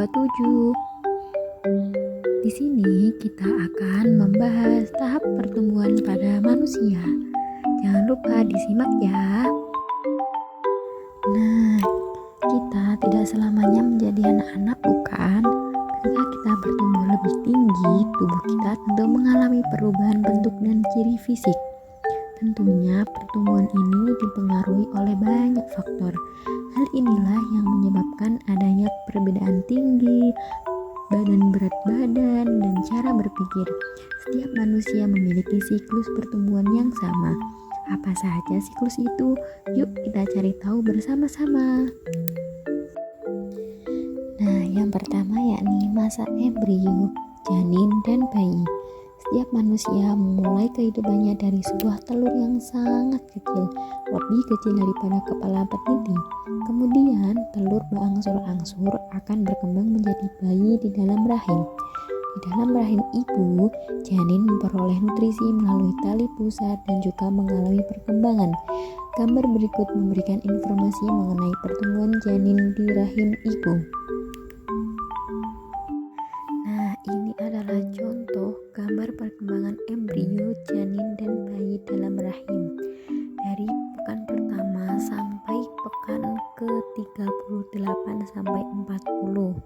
27. Di sini kita akan membahas tahap pertumbuhan pada manusia. Jangan lupa disimak ya. Nah, kita tidak selamanya menjadi anak-anak, bukan? Ketika kita bertumbuh lebih tinggi, tubuh kita tentu mengalami perubahan bentuk dan ciri fisik. Tentunya pertumbuhan ini dipengaruhi oleh banyak faktor. Hal inilah yang menyebabkan adanya perbedaan tinggi, berat badan, dan cara berpikir. Setiap manusia memiliki siklus pertumbuhan yang sama. Apa saja siklus itu? Yuk kita cari tahu bersama-sama. Nah, yang pertama yakni masa embrio, janin, dan bayi. Setiap manusia memulai kehidupannya dari sebuah telur yang sangat kecil, lebih kecil daripada kepala peniti. Kemudian, telur berangsur-angsur akan berkembang menjadi bayi di dalam rahim. Di dalam rahim ibu, janin memperoleh nutrisi melalui tali pusat dan juga mengalami perkembangan. Gambar berikut memberikan informasi mengenai pertumbuhan janin di rahim ibu. Nah, ini adalah contoh gambar perkembangan embrio, janin, dan bayi dalam rahim dari pekan pertama sampai pekan ke-38 sampai 40.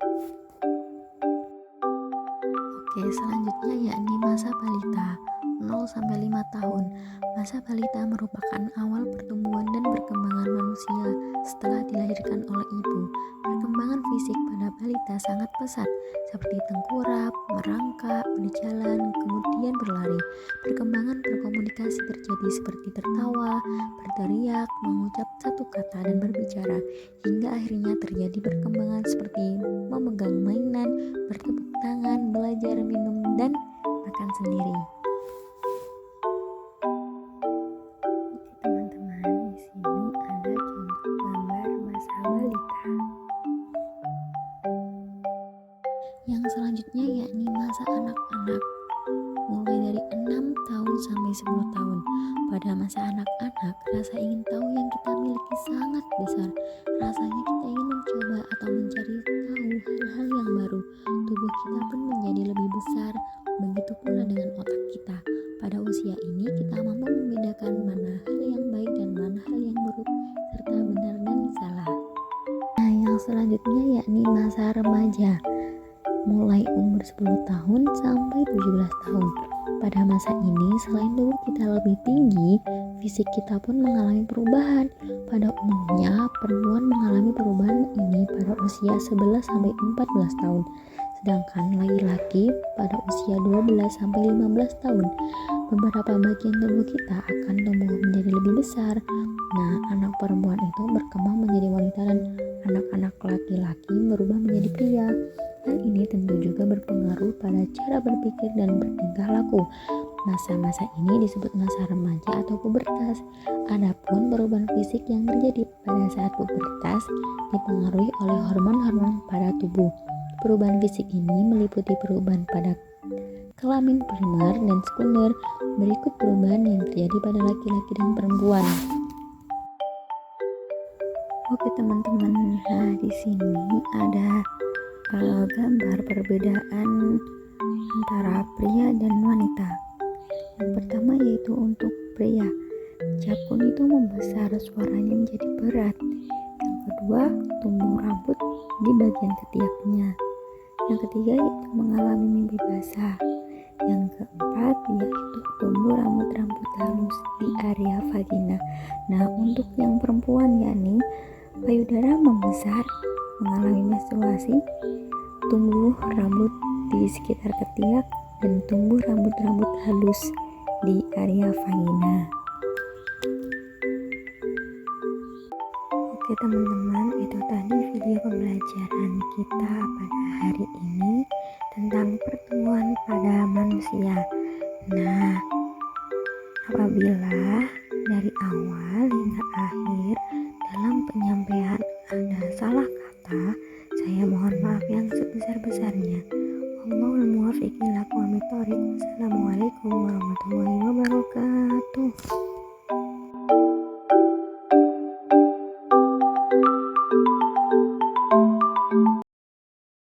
Oke, selanjutnya yakni masa balita 0 sampai 5 tahun. Masa balita merupakan awal pertumbuhan dan perkembangan manusia setelah dilahirkan oleh ibu. Perkembangan fisik pada balita sangat pesat, seperti tengkurap, merangkak, berjalan, kemudian berlari. Perkembangan berkomunikasi terjadi seperti tertawa, berteriak, mengucap satu kata, dan berbicara, hingga akhirnya terjadi perkembangan seperti memegang mainan, bertepuk tangan, belajar minum, dan makan sendiri. Oke teman-teman, di sini ada contoh gambar masa balita. Yang selanjutnya yakni masa anak-anak, mulai dari 6 tahun sampai 10 tahun. Pada masa anak-anak, rasa ingin tahu yang kita miliki sangat besar. Rasanya kita ingin mencoba atau mencari tahu hal-hal yang baru. Tubuh kita pun menjadi lebih besar, begitu pula dengan otak kita. Pada usia ini, kita mampu membedakan mana hal yang baik dan mana hal yang buruk, serta benar dan salah. Nah, yang selanjutnya yakni masa remaja, mulai umur 10 tahun sampai 17 tahun. Pada masa ini, selain tubuh kita lebih tinggi, fisik kita pun mengalami perubahan. Pada umumnya, perempuan mengalami perubahan ini pada usia 11 sampai 14 tahun, sedangkan laki-laki pada usia 12 sampai 15 tahun. Beberapa bagian tubuh kita akan tumbuh menjadi lebih besar. Nah, anak perempuan itu berkembang menjadi wanita dan anak-anak laki-laki berubah menjadi pria. Hal ini tentu juga berpengaruh pada cara berpikir dan bertingkah laku. Masa-masa ini disebut masa remaja atau pubertas. Adapun perubahan fisik yang terjadi pada saat pubertas dipengaruhi oleh hormon-hormon pada tubuh. Perubahan fisik ini meliputi perubahan pada kelamin primer dan sekunder. Berikut perubahan yang terjadi pada laki-laki dan perempuan. Oke teman-teman, nah di sini ada gambar perbedaan antara pria dan wanita. Yang pertama yaitu untuk pria, jakun itu membesar, suaranya menjadi berat. Yang kedua, tumbuh rambut di bagian ketiaknya. Yang ketiga yaitu mengalami mimpi basah. Yang keempat yaitu tumbuh rambut-rambut halus di area vagina. Nah, untuk yang perempuan yakni payudara membesar, mengalami menstruasi, tumbuh rambut di sekitar ketiak, dan tumbuh rambut-rambut halus di area vagina. Oke teman-teman, itu tadi video pembelajaran kita pada hari ini tentang pertumbuhan pada manusia. Nah, apabila dari awal hingga akhir dalam penyampaian ada salah kata, saya mohon maaf yang sebesar-besarnya. Wallahul muwaffiq ila aqwamit thoriq. Wassalamualaikum warahmatullahi wabarakatuh.